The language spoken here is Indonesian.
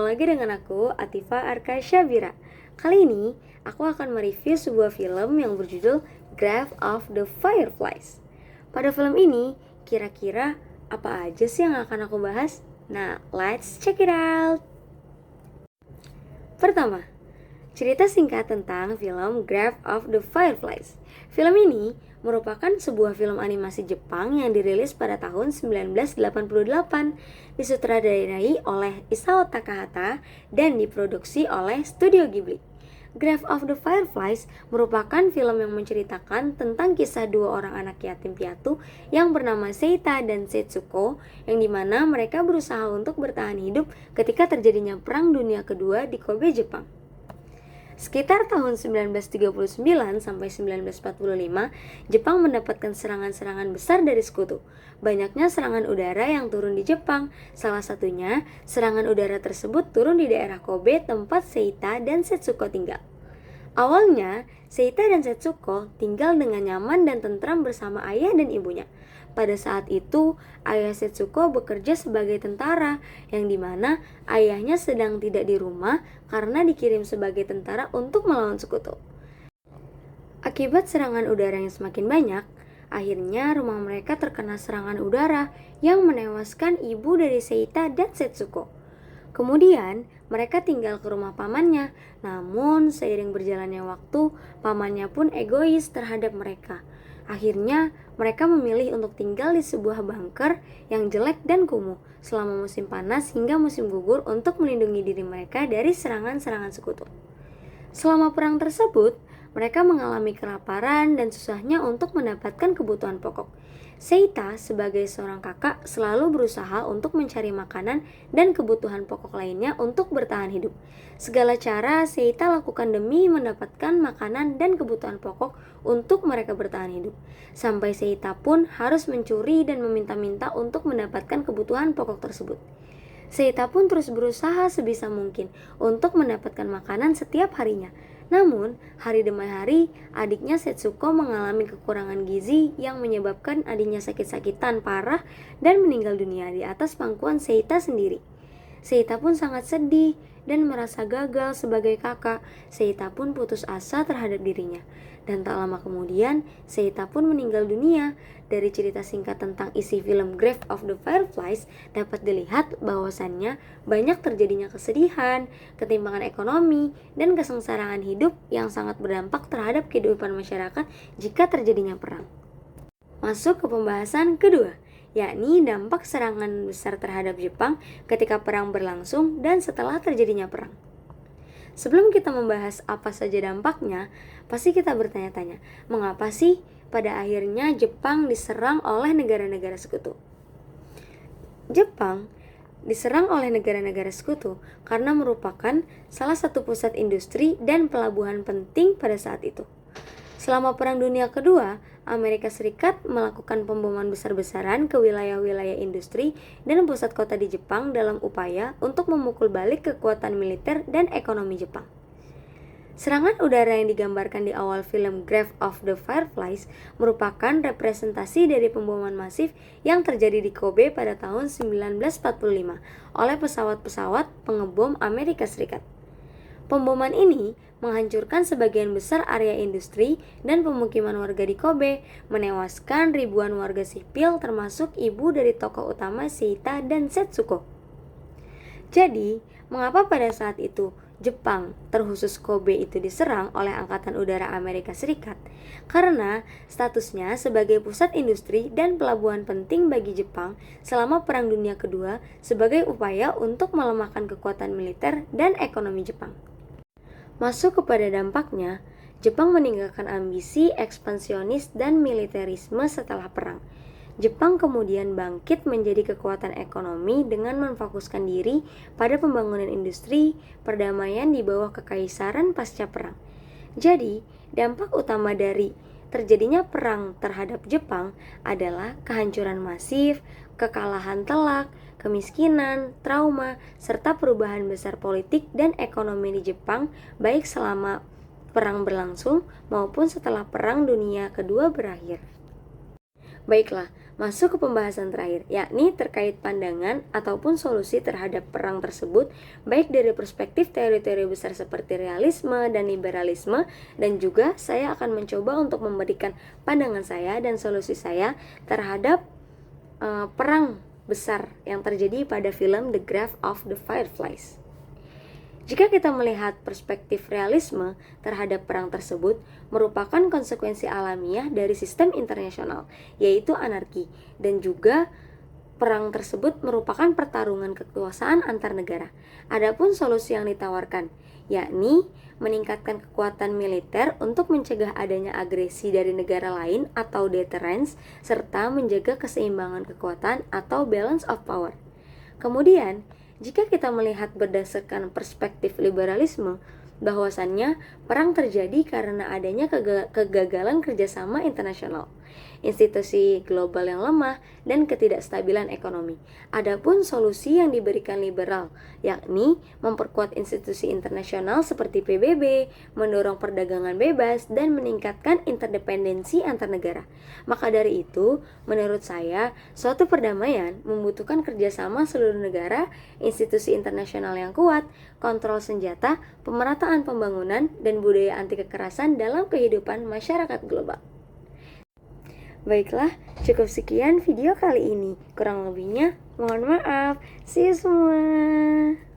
Ketemu lagi dengan aku, Atifa Arka Syabira. Kali ini, aku akan mereview sebuah film yang berjudul Grave of the Fireflies. Pada film ini, kira-kira apa aja sih yang akan aku bahas? Nah, let's check it out! Pertama, cerita singkat tentang film Grave of the Fireflies. Film ini merupakan sebuah film animasi Jepang yang dirilis pada tahun 1988, disutradarai oleh Isao Takahata dan diproduksi oleh Studio Ghibli. Grave of the Fireflies merupakan film yang menceritakan tentang kisah dua orang anak yatim piatu yang bernama Seita dan Setsuko, yang dimana mereka berusaha untuk bertahan hidup ketika terjadinya Perang Dunia Kedua di Kobe, Jepang. Sekitar tahun 1939 sampai 1945, Jepang mendapatkan serangan-serangan besar dari sekutu. Banyaknya serangan udara yang turun di Jepang. Salah satunya, serangan udara tersebut turun di daerah Kobe tempat Seita dan Setsuko tinggal. Awalnya, Seita dan Setsuko tinggal dengan nyaman dan tentram bersama ayah dan ibunya. Pada saat itu, ayah Setsuko bekerja sebagai tentara, yang dimana ayahnya sedang tidak di rumah karena dikirim sebagai tentara untuk melawan sekutu. Akibat serangan udara yang semakin banyak, akhirnya rumah mereka terkena serangan udara yang menewaskan ibu dari Seita dan Setsuko. Kemudian, mereka tinggal ke rumah pamannya, namun seiring berjalannya waktu, pamannya pun egois terhadap mereka. Akhirnya, mereka memilih untuk tinggal di sebuah bunker yang jelek dan kumuh selama musim panas hingga musim gugur untuk melindungi diri mereka dari serangan-serangan sekutu. Selama perang tersebut, mereka mengalami kelaparan dan susahnya untuk mendapatkan kebutuhan pokok. Seita sebagai seorang kakak selalu berusaha untuk mencari makanan dan kebutuhan pokok lainnya untuk bertahan hidup. Segala cara Seita lakukan demi mendapatkan makanan dan kebutuhan pokok untuk mereka bertahan hidup. Sampai Seita pun harus mencuri dan meminta-minta untuk mendapatkan kebutuhan pokok tersebut. Seita pun terus berusaha sebisa mungkin untuk mendapatkan makanan setiap harinya. Namun, hari demi hari, adiknya Setsuko mengalami kekurangan gizi yang menyebabkan adiknya sakit-sakitan parah dan meninggal dunia di atas pangkuan Seita sendiri. Seita pun sangat sedih dan merasa gagal sebagai kakak. Seita pun putus asa terhadap dirinya. Dan tak lama kemudian, Seita pun meninggal dunia. Dari cerita singkat tentang isi film Grave of the Fireflies, dapat dilihat bahwasannya banyak terjadinya kesedihan, ketimpangan ekonomi, dan kesengsaraan hidup yang sangat berdampak terhadap kehidupan masyarakat jika terjadinya perang. Masuk ke pembahasan kedua, yakni dampak serangan besar terhadap Jepang ketika perang berlangsung dan setelah terjadinya perang. Sebelum kita membahas apa saja dampaknya, pasti kita bertanya-tanya, mengapa sih pada akhirnya Jepang diserang oleh negara-negara sekutu? Jepang diserang oleh negara-negara sekutu karena merupakan salah satu pusat industri dan pelabuhan penting pada saat itu. Selama Perang Dunia Kedua, Amerika Serikat melakukan pemboman besar-besaran ke wilayah-wilayah industri dan pusat kota di Jepang dalam upaya untuk memukul balik kekuatan militer dan ekonomi Jepang. Serangan udara yang digambarkan di awal film Grave of the Fireflies merupakan representasi dari pemboman masif yang terjadi di Kobe pada tahun 1945 oleh pesawat-pesawat pengebom Amerika Serikat. Pemboman ini menghancurkan sebagian besar area industri dan pemukiman warga di Kobe, menewaskan ribuan warga sipil termasuk ibu dari tokoh utama Seita dan Setsuko. Jadi, mengapa pada saat itu Jepang, terkhusus Kobe itu diserang oleh Angkatan Udara Amerika Serikat? Karena statusnya sebagai pusat industri dan pelabuhan penting bagi Jepang selama Perang Dunia Kedua sebagai upaya untuk melemahkan kekuatan militer dan ekonomi Jepang. Masuk kepada dampaknya, Jepang meninggalkan ambisi ekspansionis dan militerisme setelah perang. Jepang kemudian bangkit menjadi kekuatan ekonomi dengan memfokuskan diri pada pembangunan industri, perdamaian di bawah kekaisaran pasca perang. Jadi, dampak utama dari terjadinya perang terhadap Jepang adalah kehancuran masif, kekalahan telak, kemiskinan, trauma, serta perubahan besar politik dan ekonomi di Jepang baik selama perang berlangsung maupun setelah Perang Dunia Kedua berakhir. Baiklah, masuk ke pembahasan terakhir, yakni terkait pandangan ataupun solusi terhadap perang tersebut, baik dari perspektif teori-teori besar seperti realisme dan liberalisme, dan juga saya akan mencoba untuk memberikan pandangan saya dan solusi saya terhadap perang besar yang terjadi pada film The Grave of the Fireflies. Jika kita melihat perspektif realisme terhadap perang tersebut, merupakan konsekuensi alamiah dari sistem internasional, yaitu anarki, dan juga perang tersebut merupakan pertarungan kekuasaan antar negara. Adapun solusi yang ditawarkan, yakni meningkatkan kekuatan militer untuk mencegah adanya agresi dari negara lain atau deterrence, serta menjaga keseimbangan kekuatan atau balance of power. Kemudian, jika kita melihat berdasarkan perspektif liberalisme, bahwasannya perang terjadi karena adanya kegagalan kerjasama internasional, institusi global yang lemah, dan ketidakstabilan ekonomi. Adapun solusi yang diberikan liberal, yakni memperkuat institusi internasional seperti PBB, mendorong perdagangan bebas, dan meningkatkan interdependensi antar negara. Maka dari itu, menurut saya, suatu perdamaian membutuhkan kerjasama seluruh negara, institusi internasional yang kuat, kontrol senjata, pemerataan pembangunan, dan budaya anti kekerasan dalam kehidupan masyarakat global. Baiklah, cukup sekian video kali ini. Kurang lebihnya, mohon maaf. See you semua.